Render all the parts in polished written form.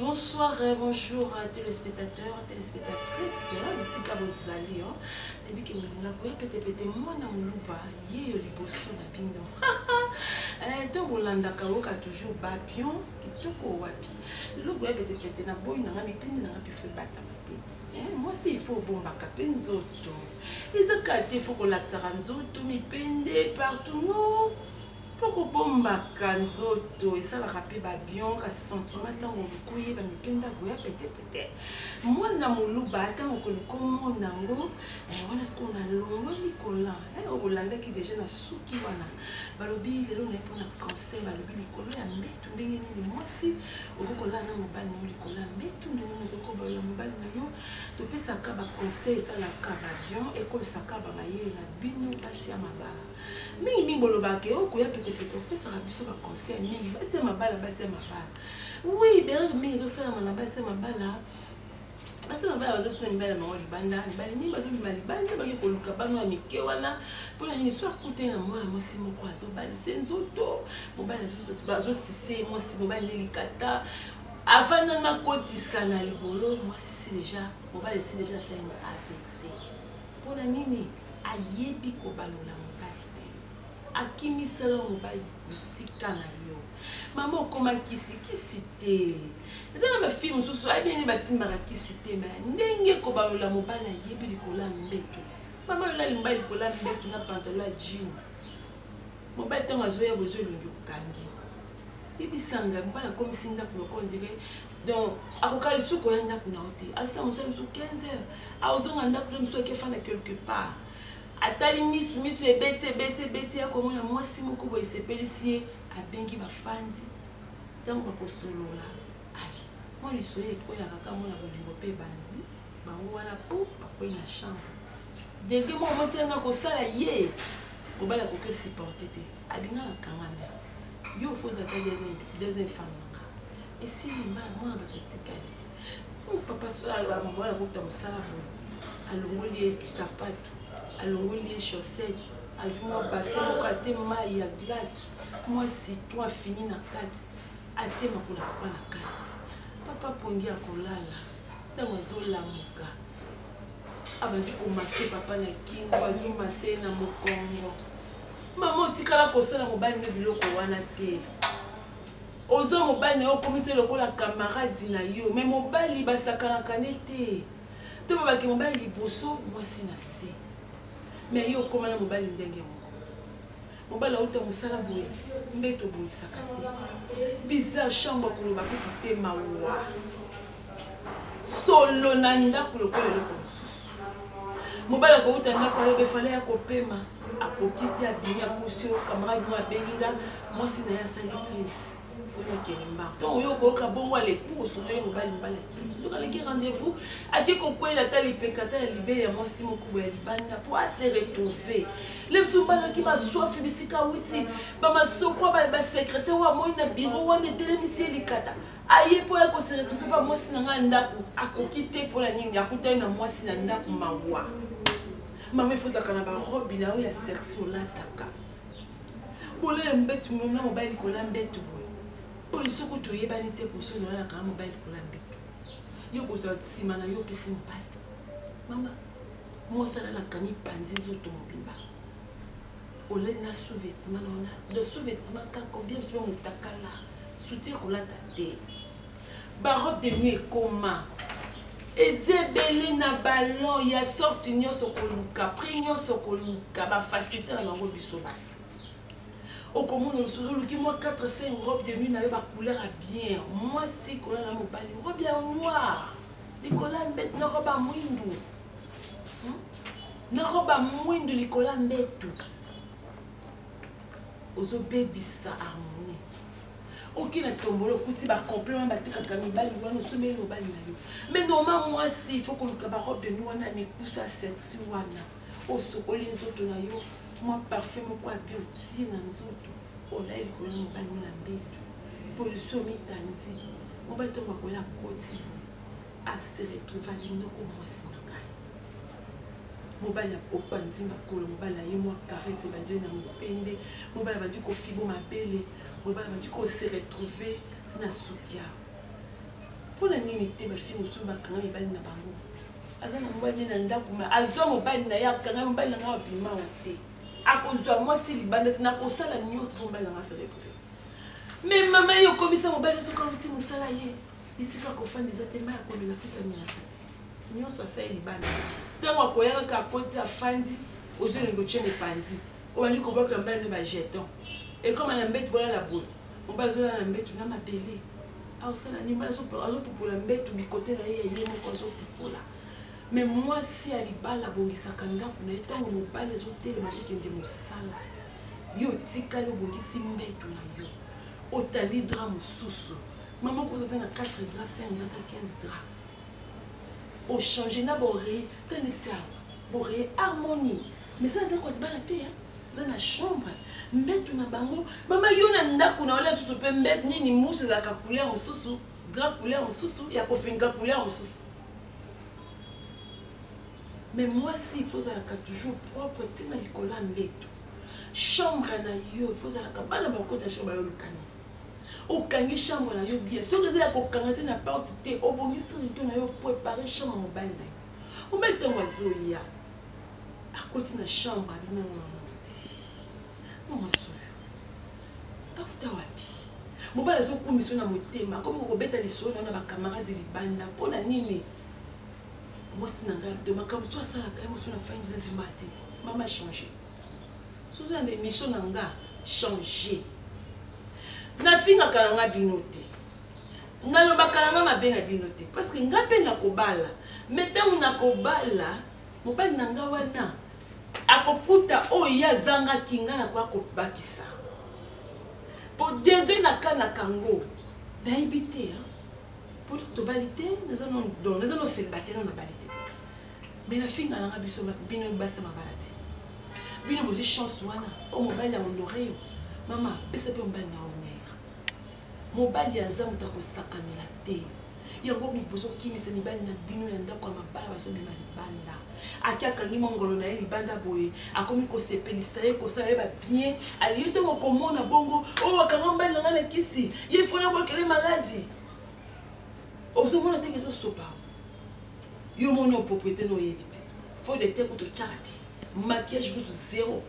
Bonsoir, bonjour téléspectateurs, téléspectatrices, merci à vous allez. Depuis que nous avons peut-être moi na muluba, yé liboso na bino. Tant bolanda kaoka toujours bapion, kitoko wapi. Le boye peut-être na boy na ngami pindi na ngapi fait bata ma peti. Moi si il faut bomba kapenzoto. Ils akate faut ko laksara nzoto mi pende partout non. Pour bomba kanzoto et ça la rappelle babion ka sentiment là on couille ba mipenda boya pété moi na muluba tant que le comment nango voilà ce qu'on a longo likola au Hollande qui déjà na suki wana balobi lelo na pour na cancer balobi likolo ya mbetu ndenge ni moi si okokola na mobali no likola mbetu ndenge okokola mobali na yo to pesa ka ba conseil ça la ka babion et ko sa ka ba mayele na bino basi ya mabala mingi bolobake okoya pété opesa biso ba conseil mingi basi ya mabala oui berek mingi tosala mana basi ya mabala bazosala mibala libanda mibali mingi bazolima libanda baki koluka bano ya mike wana mpona nini so akute na mwana mwasi moko azobalise nzoto mobali azosise mwasi mobali nelikata afanda makotisa na libolo mwasi si déjà mobali si déjà ça avexe mpona nini ayebi kobalola akimisala mobali musika na yo mama okoma kisi te ezana ba film mosusu ayebini basimbaka kisi te me ndenge kobalola mobali ayebi likola mbeto mama yola limbai likola mbeto na pantalon ya jean mobali ntango azoya bozo elongi okangi ebisanga mobali akomisi ndako loko ondire donc akoka lisuku oya ndako na yo te asisa mosala mosu 15 heures aozonga ndako na mosu ekefanda quelque part atali misu ebeti ya komona mwasi moko boye sepelisi ye abengi bafandi ntango bakosolola ali mwa liso ye ekoyaka kaka mona bolingo mpe bandi bango wana po bakoyi na chambre dege moko moselanga kosala ye mobali akoki osupporte te abingaka kangame yo fozaka deuxième femme nanga esili mbala mwana bato atikali papa mobali akokuta mosala boye alongoli ye sapato alongoli les chaussettes avec moi bassin pour até mai ya glace moi citron fini na kati até makola papa na kati papa pongi akolala tango azolamuka abandi komase papa na kingo azomase na mokongo mama otikala kosala mobali ne biloko wana te ozo mobali okomisa lokola camarade na yo mais mobali basakanaka ne te to babaki mobali liboso mwasi na se mais yo komana mobali ndenge moko mobali auta musala boye mbeto bolisaka te bizarre chambre koloba kutu te mawa solo na ndako lokola eloko mosusu mobali akouta ndako ayobe fale ya kopema akoki te abingi akusi yo camarade mo abengi nga mwasi na ye asali crise fona kelemba ntango yo okoyoka bongo aleku osondoli mobali akei soki aleki rendez-vous ake kokwela ata lipeka ata na libele ya mwasi moko boye ya libanda po ase retrouve lebiso mbala oki baswafi bisika wuti bamasokwa basekretare wa moi na biro wana etelemisi ye likata aye po ya kose retrouve pa mwasi na nga ndako akoki te mpo na nini akutani na mwasi na ndako mawa mama efozaka na barobi na oyo ya sexe olataka bolela mbetu na mobali likola mbetu boye oyo soko toyebani te poso nolaka na mobali likola mbetu yo kozala nsima na yo opesi mobali mama mosalalaka mipanzi nzoto mobimba oleli na sous-vêtement na ona le sous-vêtement kaka bien souvent motakala soutien kolata te barobe de nuit ekoma ezebele na ballon ya sorti nyonso koluka prix nyonso koluka bafacilité na bango biso basi okomona oluki moi 4-5 robe de nuit na yo bacouleur ya bien moi si kola na mobali robe ya noir likola mbetu na robe ya mwindu na robe ya mwindu likola mbetu ozobebisa harmonie oki na tombolo okuti bacomplément batekaka mibali wana osomeli mobali na yo mais normal mwasi il faut koluka barobe de nuit wana ya mikusu ya sexy wana osokoli nzoto na yo moi parfum moko abi otie na nzoto olali likolo na mobali na mbetu position mitandi mobali ntango akoya akoti ase retrouve alinoko mwasi na ngai mobali opanzi makolo mobali aye mwa caresse ebandi na mopende mobali abandi kofibo mabele mobali abandi kose retrouve na suki Pour la nuit, tu me fais au sous ma quand il va le nabango. Azana mwani na ndaku ma azwa mobali na ya kanga mobali na nga bima ote. Akozwa moi si libanda na kosala nyos ko mobali na se retrouver. Mais maman yo komisa mobali so ko uti musala ye. Isika ko fandi za tema ko na pita ni nakate. Nyos wa sa libanda. Tango akoyana ka koti afandi ozo lengo chene panzi. O bani ko boka mbali ba jeton. Et comme la mbete bola la boule. On va zola la mbete na mabele. Ah osala ni mala so pour la mbete bi côté na ye ye mo ko so pour la. Mais moi, si à l'ibala, bongisaka ndaku na etango mobali ezotelema azokende mosala yo tikali obongisi mbeto na yo otali dra mosusu mama kozata na 4 dra 5 dra 15 dra ochange na boreye taneti awa boreye harmonie mais ça ndako libala te za na chambre mbeto na bango mama yo na ndaku na ola susu pe mbet nini musu za ka couleur mosusu dra couleur mosusu ya kofinga couleur mosusu. Mais moi, si il faut toujours propre, tu n'as pas mbeto. Chambre na yo, il faut la cabane ba ko ta chambre yo lukani. O kangi chambre na yo bien. Si on a ko kangate na porte te, o bongisi rito na yo préparer chambre mobile na yo. O mette oiseau ya. A côté na chambre bina non maso. Akuta wapi. Mobile zo ko mission na motema, comme ko beta liso na ba camarade libanda pona nini. Moi, si je suis comme ça, je suis fin de matin. Maman a changé. Si vous avez des missions, changé. Na finga kalanga binote. Na loba kalanga mabena binote. Parce que nga pe na kobala. Metango na kobala, mobali nanga wana. Akoputa oya zanga kinga na kwa kobakisa. Po dege na kana kango. Na ibite pour la balité, nous allons célibataires dans la balité. Mais la fille n'a pas de chance, bino basa ma balate. Bino bozi chance wana, o mobile a honoré. Maman, pesa pe mobile na honneur. Mobile ya zamu ta ko sakane la te. Yango mi bozo kimi se mibali na bino ya ndako ya mabala bazo bima libanda. Akiaka ngi mongolo na ye libanda boye, akomi ko sepelisa ye ko sala ba bien, ali yote mo komona bongo, o akanga mobile na ngana kisi, ye fona ko kele maladie. Osomona te keso sopa. Yo moni o propriété no yebite. Faut de te pour te charity. Maquillage pour zéro.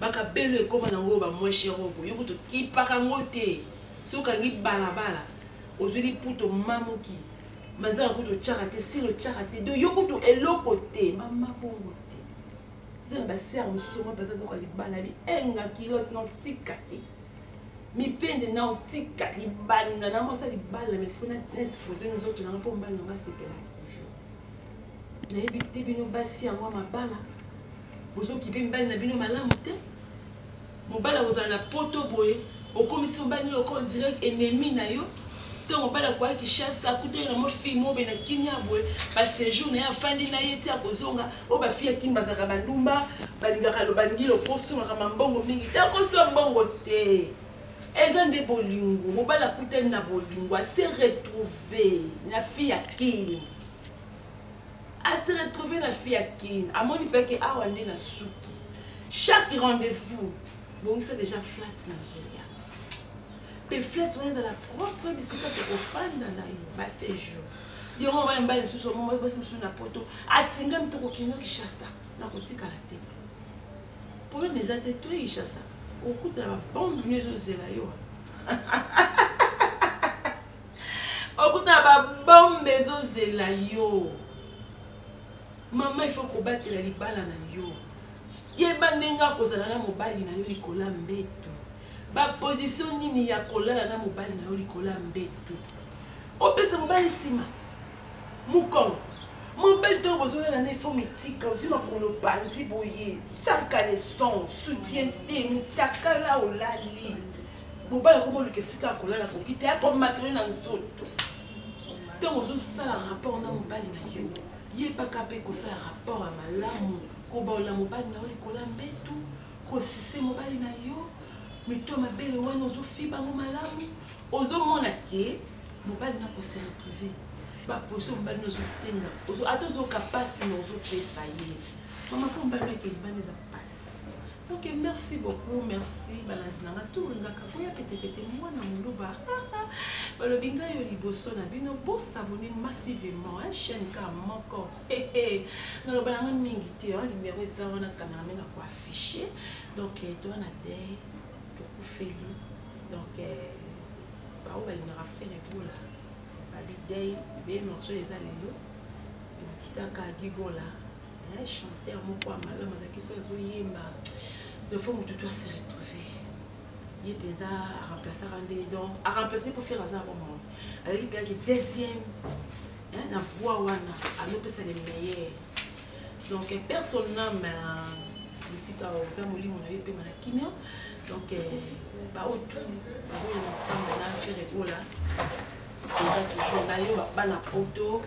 Baka belle comme na ngo ba moins cher robo. Yo to ki paka ngote. So ka ngi bala bala. Ozuli pour to mamoki. Mazala ko to charity si le charity do yo ko to eloko te. Mama bongo te. Zela ba ser musoma baza ko li bala bi enga kilote no tikate. Mi pende na otika libanda na mosa libala me fona exposer nous autres na po mbala na sepela na ebite bino basi yango mabala bozo ki be mbala na bino malamu te mobala ozala na poto boye okomisi mbala loko direct ennemi na yo te mobala kwa Kishasa kuto na mo fille mo be na kinya boye ba séjour na ya fandi na yete akozonga o ba fille kin bazaka bandumba balingaka lo balingi lo posto na mambongo mingi te akoso mbongo te. Elles des bolingo, mobile a coûté na bolingo, à se retrouver la fille à qui, à se retrouver la fille à qui, à mon père qui a rendé na souki. Chaque rendez-vous, bon c'est déjà flat na zoya. Puis flat on est dans la propre bicyclette au fan dans la séjour. Ils ont envoyé un bal sur son moment, parce que sur na poto, à tingam to kokino qui chasse na kotika la tête. Pour les athlètes tout ils chassent. Au coup de la bombe, mieux je la yo. Au coup de la bombe, je la yo. Maman, il faut combattre la libala na yo. Yeba nenga kozala na mobali na yo likola mbeto. Ba position nini ya kolala na mobali na yo likola mbeto. Opesa mobali sima. Mukong. Mobile to besoin d'un effort mythique, aussi ma colopanzi boye, sans caleçon, soutien té, mutakala au lali. Mobile comme le kesika kola la kokite, a comme matériel dans zoto. Tant aux autres ça rapport na mobile na yo. Yé pas capé ko ça rapport à malamu, ko ba la mobile na oli kola mbetu, ko sise mobile na yo. Mais toi ma belle wana ozo fi ba mo malamu, ozo mona ke mobile na ko se retrouver. Position mbali nozo senga ozo atozo kapasi nozo pesa ye mama ko mbali ke libane za passe. Donc merci beaucoup, merci balandinanga tout ngaka ko ya pete pete mwana muluba balobi ngai yo liboso na bino bosabone massivement un chaîne ka moko naloba nanga mingi te numéro eza wana cameraman akoaffiche donc towana te tokufeli donc bao balingaka fere ebola babidei be morceau eza lelo donc kitaka gigola chanteur moko ya malamu azalaki so azoyemba de fois motu to se retrouver ye mpenza aremplaçaka nde donc aremplace pour faire aza bongo azalaki mpenaki deuxième na voix wana alopesa le meilleur donc personne nam bisika oza molimo na ye pema na kimia donc baotu bazoyena ensemble na faire ebola eza toujours na yo bana poto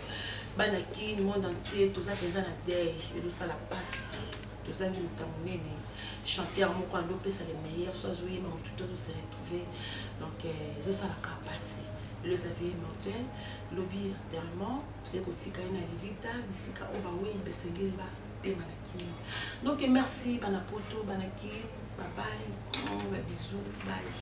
bana kini monde entier toza mpenza na deuil elosala pasi tozangi moto monene chanteur moko alopesa le meilleur so azoyema motu to azose retrouver donc ezosalaka pasi elozavie mortuel lobi enterrement ekotika ye na lilita bisika oyo baweyi besengeli bapema na kini donc merci bana poto bana kini babai babisou bye